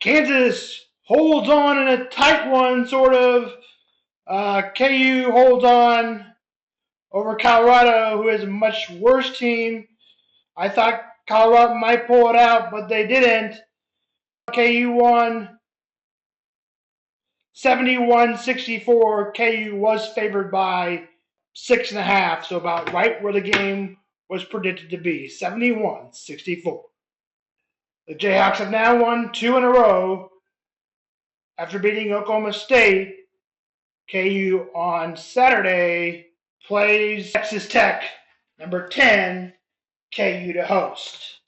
Kansas holds on in a tight one, sort of. KU holds on over Colorado, who is a much worse team. I thought Colorado might pull it out, but they didn't. KU won 71-64. KU was favored by 6.5, so about right where the game was predicted to be, 71-64. The Jayhawks have now won 2 in a row after beating Oklahoma State. KU on Saturday plays Texas Tech, number 10, KU to host.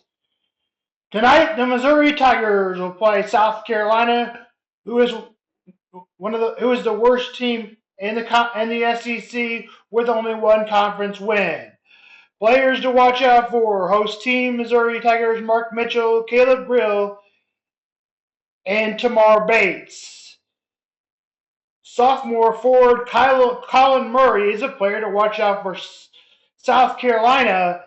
Tonight, the Missouri Tigers will play South Carolina, who is the worst team in the SEC with only one conference win. Players to watch out for: host team Missouri Tigers Mark Mitchell, Caleb Grill, and Tamar Bates. Sophomore forward Colin Murray is a player to watch out for South Carolina.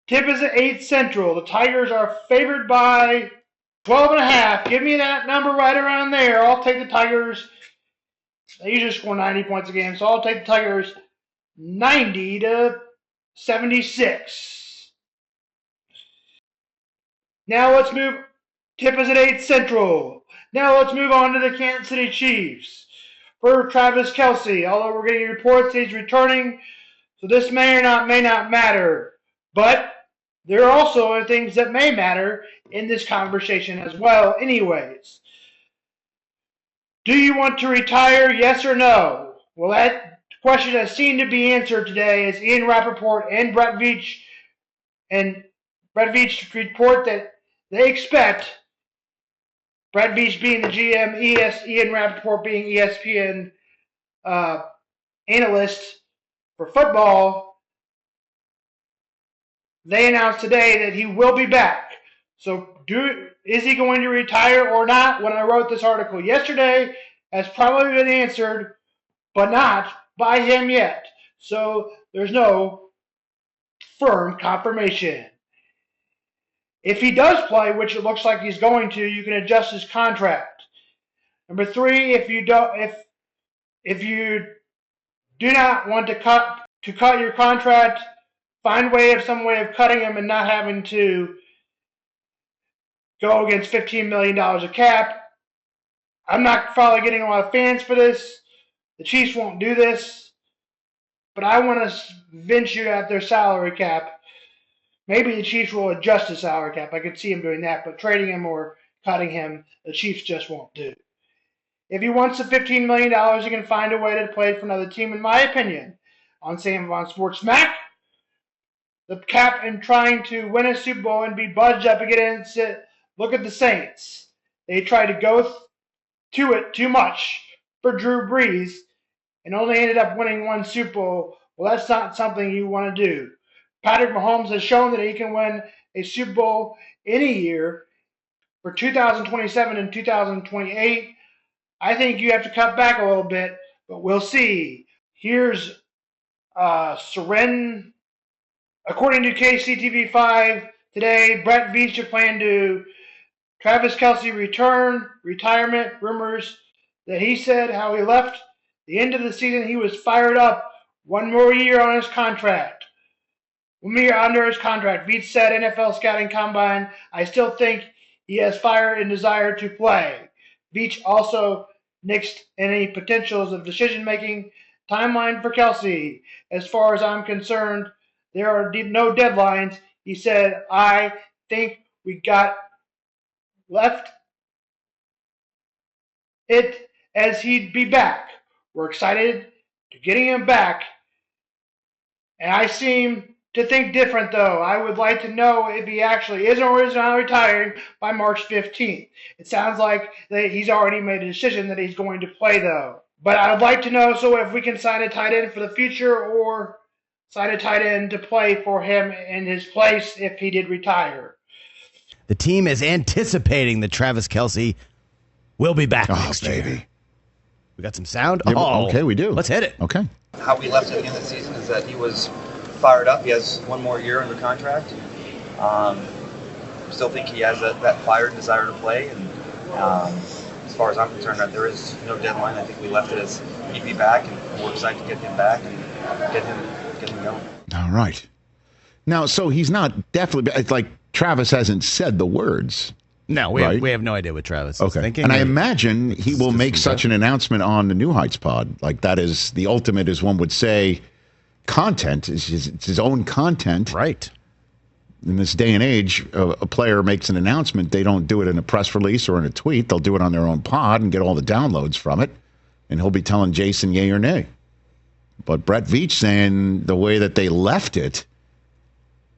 Tip is at 8 Central. The Tigers are favored by 12.5. Give me that number right around there. I'll take the Tigers. They usually score 90 points a game, so I'll take the Tigers 90-76. Now let's move. Tip is at 8 Central. Now let's move on to the Kansas City Chiefs. For Travis Kelce, although we're getting reports he's returning, so this may not matter. But there are also things that may matter in this conversation as well anyways. Do you want to retire, yes or no? Well, that question has seemed to be answered today as Ian Rappaport and Brett Veach report that they expect, Brett Veach being the GM, Ian Rappaport being ESPN analyst for football, they announced today that he will be back. So is he going to retire or not? When I wrote this article yesterday, has probably been answered, but not by him yet. So there's no firm confirmation. If he does play, which it looks like he's going to, you can adjust his contract. Number 3, if you do not want to cut your contract, find some way of cutting him and not having to go against $15 million of cap. I'm not probably getting a lot of fans for this. The Chiefs won't do this. But I want to venture at their salary cap. Maybe the Chiefs will adjust the salary cap. I could see him doing that. But trading him or cutting him, the Chiefs just won't do. If he wants the $15 million, he can find a way to play for another team, in my opinion. On Sports Mac, the cap and trying to win a Super Bowl and be budged up against it. Look at the Saints. They tried to go to it too much for Drew Brees and only ended up winning one Super Bowl. Well, that's not something you want to do. Patrick Mahomes has shown that he can win a Super Bowl in a year. For 2027 and 2028, I think you have to cut back a little bit, but we'll see. Here's Seren. According to KCTV5 today, Brett Veach planned to Travis Kelce retirement rumors that he said how he left the end of the season. He was fired up. One more year on his contract. 1 year under his contract. Veach said NFL Scouting Combine, I still think he has fire and desire to play. Veach also nixed any potentials of decision-making timeline for Kelce. As far as I'm concerned, there are no deadlines. He said, I think we got left it as he'd be back. We're excited to getting him back. And I seem to think different, though. I would like to know if he actually is or is not retiring by March 15th. It sounds like he's already made a decision that he's going to play, though. But I would like to know if we can sign a tight end for the future or sign a tight end to play for him in his place if he did retire. The team is anticipating that Travis Kelce will be back next year. We got some sound? Yeah, okay, we do. Let's hit it. Okay. How we left at the end of the season is that he was fired up. He has one more year under contract. still think he has that fire and desire to play. And as far as I'm concerned, there is no deadline. I think we left it as he'd be back, and we're excited to get him back and get him going. All right. Now, so he's not definitely, it's like Travis hasn't said the words. No, we have no idea what Travis is thinking. And I imagine he will make such an announcement on the New Heights pod. Like, that is the ultimate, as one would say, content. It's his own content. Right. In this day and age, a player makes an announcement. They don't do it in a press release or in a tweet. They'll do it on their own pod and get all the downloads from it. And he'll be telling Jason yay or nay. But Brett Veach saying the way that they left it,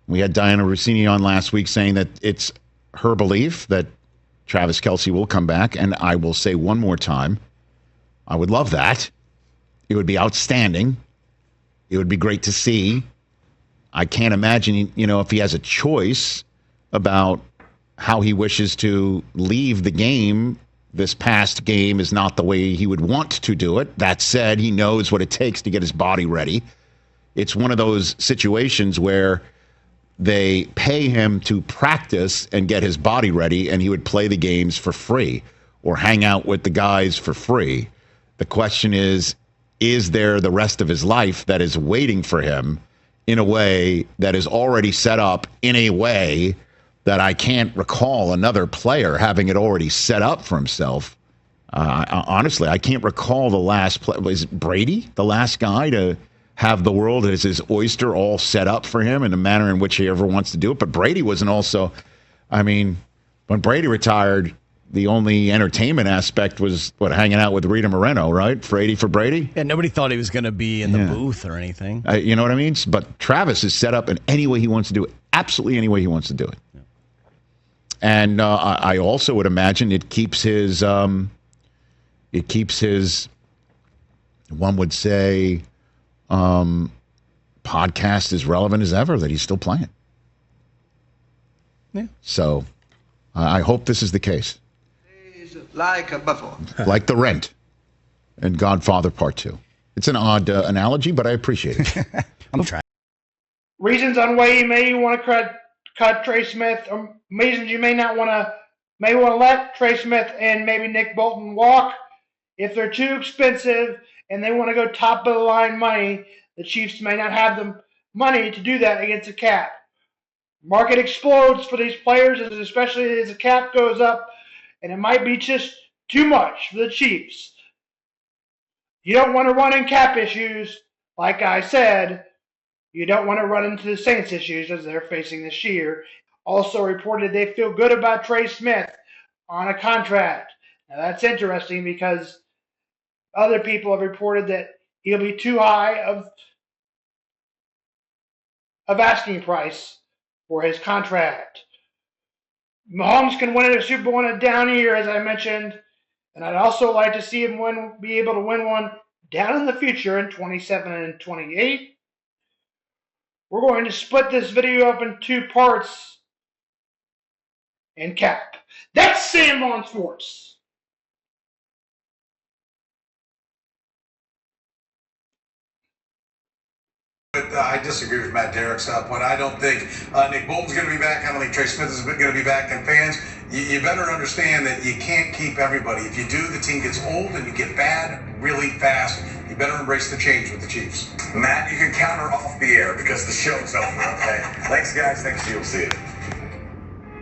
we had Diana Rossini on last week saying that it's her belief that Travis Kelce will come back. And I will say one more time, I would love that. It would be outstanding. It would be great to see. I can't imagine, if he has a choice about how he wishes to leave the game. This past game is not the way he would want to do it. That said, he knows what it takes to get his body ready. It's one of those situations where they pay him to practice and get his body ready, and he would play the games for free or hang out with the guys for free. The question is there the rest of his life that is waiting for him in a way that is already set up in a way that I can't recall another player having it already set up for himself. Honestly, I can't recall the last play. Was Brady the last guy to have the world as his oyster all set up for him in the manner in which he ever wants to do it? But Brady wasn't also, when Brady retired, the only entertainment aspect was, hanging out with Rita Moreno, right? For Brady? Yeah, nobody thought he was going to be in the booth or anything. You know what I mean? But Travis is set up in any way he wants to do it. Absolutely any way he wants to do it. Yeah. And I also would imagine it keeps his, one would say, podcast as relevant as ever, that he's still playing. Yeah. So I hope this is the case. Like a buffalo. Like The Rent and Godfather Part 2. It's an odd analogy, but I appreciate it. I'm trying. Reasons on why you may want to cut Trey Smith, or reasons you may want to let Trey Smith and maybe Nick Bolton walk. If they're too expensive and they want to go top of the line money, the Chiefs may not have the money to do that against the cap. Market explodes for these players, especially as the cap goes up, and it might be just too much for the Chiefs. You don't want to run in cap issues, like I said. You don't want to run into the Saints issues as they're facing this year. Also reported they feel good about Trey Smith on a contract. Now that's interesting because other people have reported that he'll be too high of asking price for his contract. Mahomes can win a Super Bowl in a down year, as I mentioned, and I'd also like to see him be able to win one down in the future in 27 and 28. We're going to split this video up in two parts and cap. That's Sam on Sports. I disagree with Matt Derrick's point. I don't think Nick Bolton's going to be back. I don't think Trey Smith is going to be back. And fans, you better understand that you can't keep everybody. If you do, the team gets old and you get bad really fast. You better embrace the change with the Chiefs. Matt, you can counter off the air because the show's over, okay? Thanks, guys. Thanks, you'll see it.